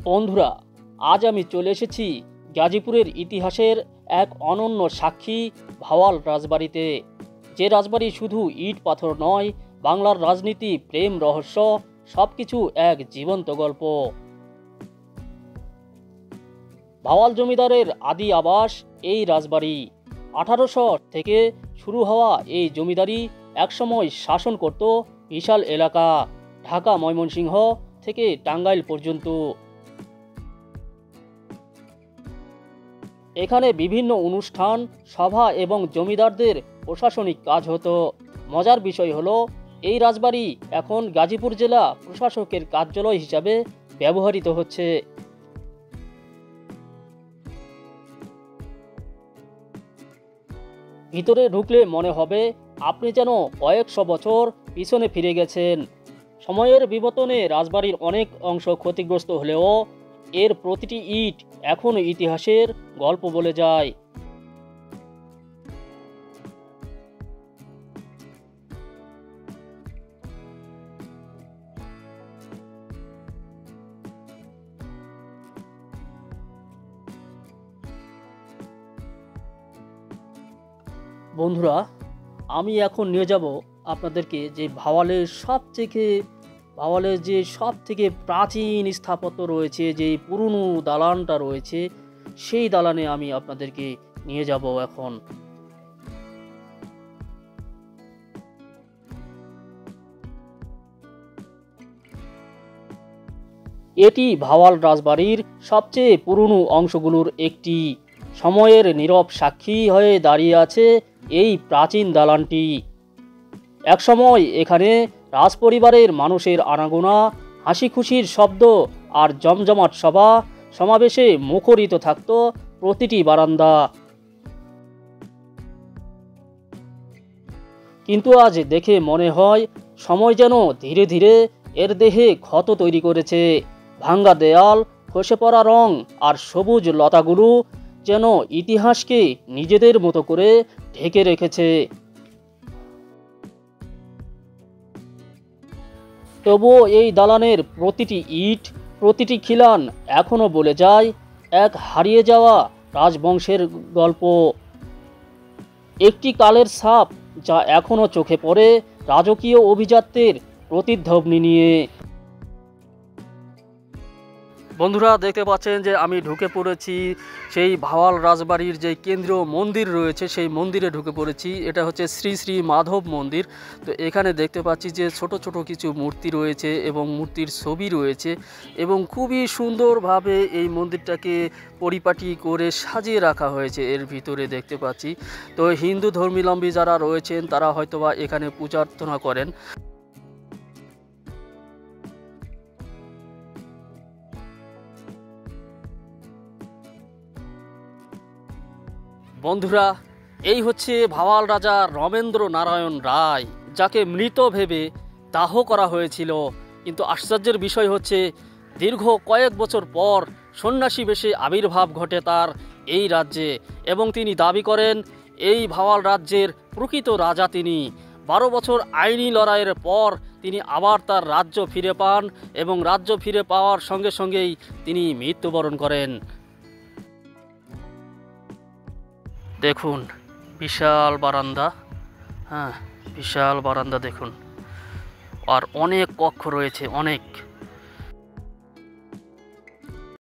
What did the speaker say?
বন্ধুরা, আজ আমি চলে এসেছি গাজীপুরের ইতিহাসের এক অনন্য সাক্ষী ভাওয়াল রাজবাড়িতে। যে রাজবাড়ি শুধু ইট পাথর নয়, বাংলার রাজনীতি, প্রেম, রহস্য সবকিছু এক জীবন্ত গল্প। ভাওয়াল জমিদারের আদি আবাস এই রাজবাড়ি। 1800 থেকে শুরু হওয়া এই জমিদারি একসময় শাসন করত বিশাল এলাকা, ঢাকা, ময়মনসিংহ থেকে টাঙ্গাইল পর্যন্ত। এখানে বিভিন্ন অনুষ্ঠান, সভা এবং জমিদারদের প্রশাসনিক কাজ হতো। মজার বিষয় হলো, এই রাজবাড়ি এখন গাজীপুর জেলা প্রশাসকের কার্যালয় হিসাবে ব্যবহৃত হচ্ছে। ভিতরে ঢুকলে মনে হবে আপনি যেন কয়েকশো বছর পিছনে ফিরে গেছেন। সময়ের বিবর্তনে রাজবাড়ির অনেক অংশ ক্ষতিগ্রস্ত হলেও এর প্রতিটি ইট এখনও ইতিহাসের গল্প বলে যায়। বন্ধুরা, আমি এখন নিয়ে যাব আপনাদেরকে যে ভাওয়ালের যে সব থেকে প্রাচীন স্থাপত্য রয়েছে, যে পুরনো দালানটা রয়েছে, সেই দালানে আমি আপনাদেরকে নিয়ে যাব এখন। এটি ভাওয়াল রাজবাড়ির সবচেয়ে পুরনো অংশগুলোর একটি। সময়ের নীরব সাক্ষী হয়ে দাঁড়িয়ে আছে এই প্রাচীন দালানটি। একসময় এখানে রাজপরিবারের মানুষের আনাগোনা, হাসি খুশির শব্দ আর জমজমাট সমাবেশে মুখরিত থাকত প্রতিটি বারান্দা। কিন্তু আজ দেখে মনে হয় সময় যেন ধীরে ধীরে এর দেহে ক্ষত তৈরি করেছে। ভাঙ্গা দেয়াল, খসে পড়া রং আর সবুজ লতাগুলো যেন ইতিহাসকে নিজেদের মতো করে ঢেকে রেখেছে। তবুও এই দালানের প্রতিটি ইট, প্রতিটি খিলান এখনো বলে যায় এক হারিয়ে যাওয়া রাজবংশের গল্প। একটি কালের ছাপ যা এখনো চোখে পড়ে রাজকীয় অভিজাত্যের প্রতিধ্বনি নিয়ে। বন্ধুরা, দেখতে পাচ্ছেন যে আমি ঢুকে পড়েছি সেই ভাওয়াল রাজবাড়ির যে কেন্দ্রীয় মন্দির রয়েছে, সেই মন্দিরে ঢুকে পড়েছি। এটা হচ্ছে শ্রী শ্রী মাধব মন্দির। তো এখানে দেখতে পাচ্ছি যে ছোট ছোট কিছু মূর্তি রয়েছে এবং মূর্তির ছবি রয়েছে, এবং খুবই সুন্দরভাবে এই মন্দিরটাকে পরিপাটি করে সাজিয়ে রাখা হয়েছে। এর ভিতরে দেখতে পাচ্ছি তো হিন্দু ধর্মাবলম্বী যারা রয়েছেন তারা হয়তোবা এখানে পূজা অর্চনা করেন। বন্ধুরা, এই হচ্ছে ভাওয়াল রাজা রমেন্দ্র নারায়ণ রায়, যাকে মৃত ভেবে দাহ করা হয়েছিল। কিন্তু আশ্চর্যের বিষয় হচ্ছে, দীর্ঘ কয়েক বছর পর সন্ন্যাসী বেশে আবির্ভাব ঘটে তার এই রাজ্যে, এবং তিনি দাবি করেন এই ভাওয়াল রাজ্যের প্রকৃত রাজা তিনি। 12 বছর আইনি লড়াইয়ের পর তিনি আবার তার রাজ্য ফিরে পান, এবং রাজ্য ফিরে পাওয়ার সঙ্গে সঙ্গেই তিনি মৃত্যুবরণ করেন। দেখুন বিশাল বারান্দা, বিশাল বারান্দা দেখুন, আর অনেক কক্ষ রয়েছে, অনেক।